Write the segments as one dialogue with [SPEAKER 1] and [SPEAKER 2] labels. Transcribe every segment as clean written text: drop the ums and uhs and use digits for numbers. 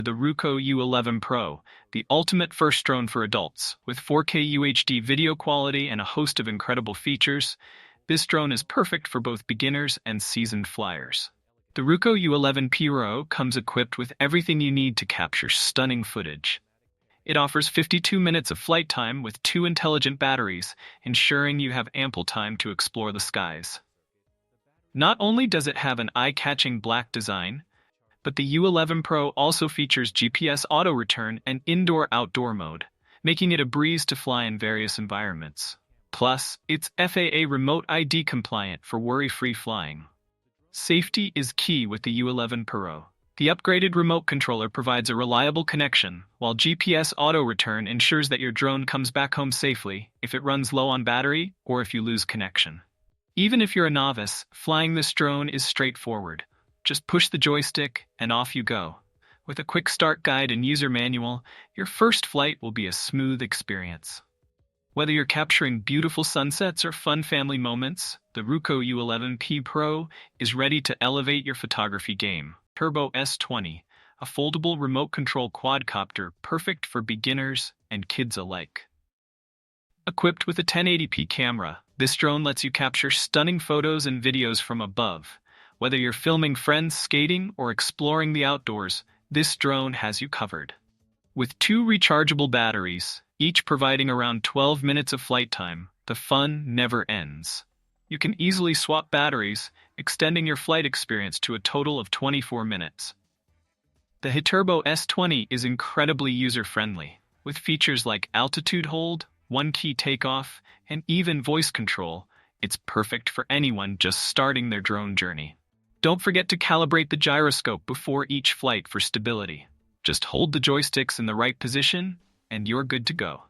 [SPEAKER 1] The Ruko U11 Pro, the ultimate first drone for adults. With 4K UHD video quality and a host of incredible features, this drone is perfect for both beginners and seasoned flyers. The Ruko U11 Pro comes equipped with everything you need to capture stunning footage. It offers 52 minutes of flight time with 2 intelligent batteries, ensuring you have ample time to explore the skies. Not only does it have an eye-catching black design, but the U11 Pro also features GPS auto-return and indoor-outdoor mode, making it a breeze to fly in various environments. Plus, it's FAA Remote ID compliant for worry-free flying. Safety is key with the U11 Pro. The upgraded remote controller provides a reliable connection, while GPS auto-return ensures that your drone comes back home safely if it runs low on battery or if you lose connection. Even if you're a novice, flying this drone is straightforward. Just push the joystick and off you go. With a quick start guide and user manual, your first flight will be a smooth experience. Whether you're capturing beautiful sunsets or fun family moments, the Ruko U11 Pro is ready to elevate your photography game. Hiturbo S20, a foldable remote control quadcopter perfect for beginners and kids alike. Equipped with a 1080p camera, this drone lets you capture stunning photos and videos from above. Whether you're filming friends skating or exploring the outdoors, this drone has you covered. With 2 rechargeable batteries, each providing around 12 minutes of flight time, the fun never ends. You can easily swap batteries, extending your flight experience to a total of 24 minutes. The Hiturbo S20 is incredibly user-friendly, with features like altitude hold, one-key takeoff, and even voice control. It's perfect for anyone just starting their drone journey. Don't forget to calibrate the gyroscope before each flight for stability. Just hold the joysticks in the right position, and you're good to go.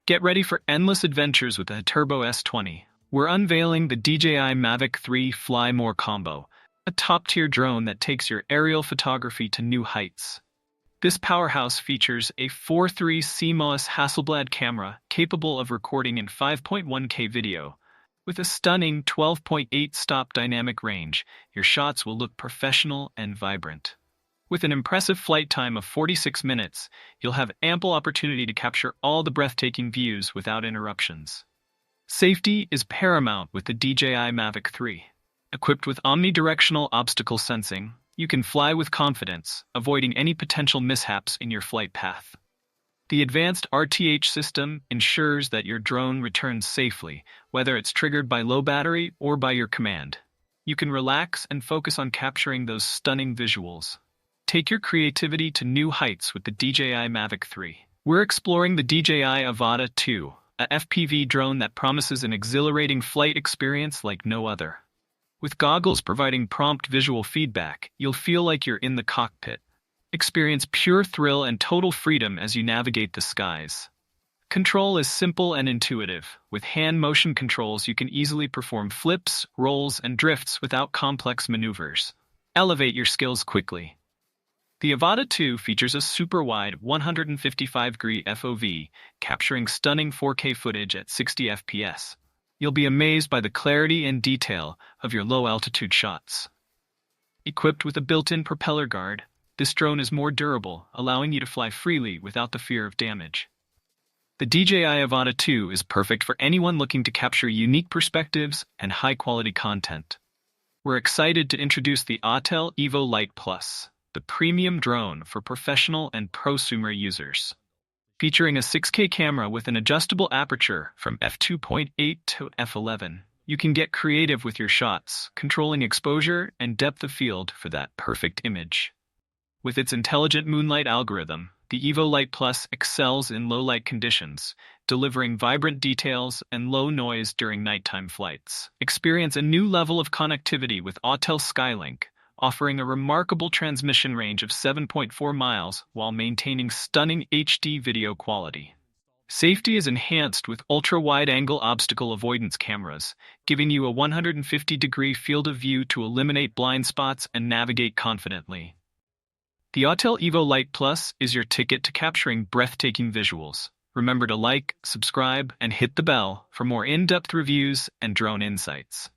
[SPEAKER 1] Get ready for endless adventures with the Hiturbo S20. We're unveiling the DJI Mavic 3 Fly More Combo, a top-tier drone that takes your aerial photography to new heights. This powerhouse features a 4.3 CMOS Hasselblad camera capable of recording in 5.1K video. With a stunning 12.8 stop dynamic range, your shots will look professional and vibrant. With an impressive flight time of 46 minutes, you'll have ample opportunity to capture all the breathtaking views without interruptions. Safety is paramount with the DJI Mavic 3. Equipped with omnidirectional obstacle sensing, you can fly with confidence, avoiding any potential mishaps in your flight path. The advanced RTH system ensures that your drone returns safely, whether it's triggered by low battery or by your command. You can relax and focus on capturing those stunning visuals. Take your creativity to new heights with the DJI Mavic 3. We're exploring the DJI Avata 2, a FPV drone that promises an exhilarating flight experience like no other. With goggles providing prompt visual feedback, you'll feel like you're in the cockpit. Experience pure thrill and total freedom as you navigate the skies. Control is simple and intuitive. With hand motion controls, you can easily perform flips, rolls, and drifts without complex maneuvers. Elevate your skills quickly. The Avata 2 features a super-wide 155-degree FOV, capturing stunning 4K footage at 60 FPS. You'll be amazed by the clarity and detail of your low-altitude shots. Equipped with a built-in propeller guard, this drone is more durable, allowing you to fly freely without the fear of damage. The DJI Avata 2 is perfect for anyone looking to capture unique perspectives and high-quality content. We're excited to introduce the AUTEL EVO Lite Plus, the premium drone for professional and prosumer users. Featuring a 6K camera with an adjustable aperture from f2.8 to f11, you can get creative with your shots, controlling exposure and depth of field for that perfect image. With its intelligent moonlight algorithm, the EVO Lite Plus excels in low-light conditions, delivering vibrant details and low noise during nighttime flights. Experience a new level of connectivity with AUTEL Skylink, offering a remarkable transmission range of 7.4 miles while maintaining stunning HD video quality. Safety is enhanced with ultra-wide-angle obstacle avoidance cameras, giving you a 150-degree field of view to eliminate blind spots and navigate confidently. The AUTEL EVO Lite Plus is your ticket to capturing breathtaking visuals. Remember to like, subscribe, and hit the bell for more in-depth reviews and drone insights.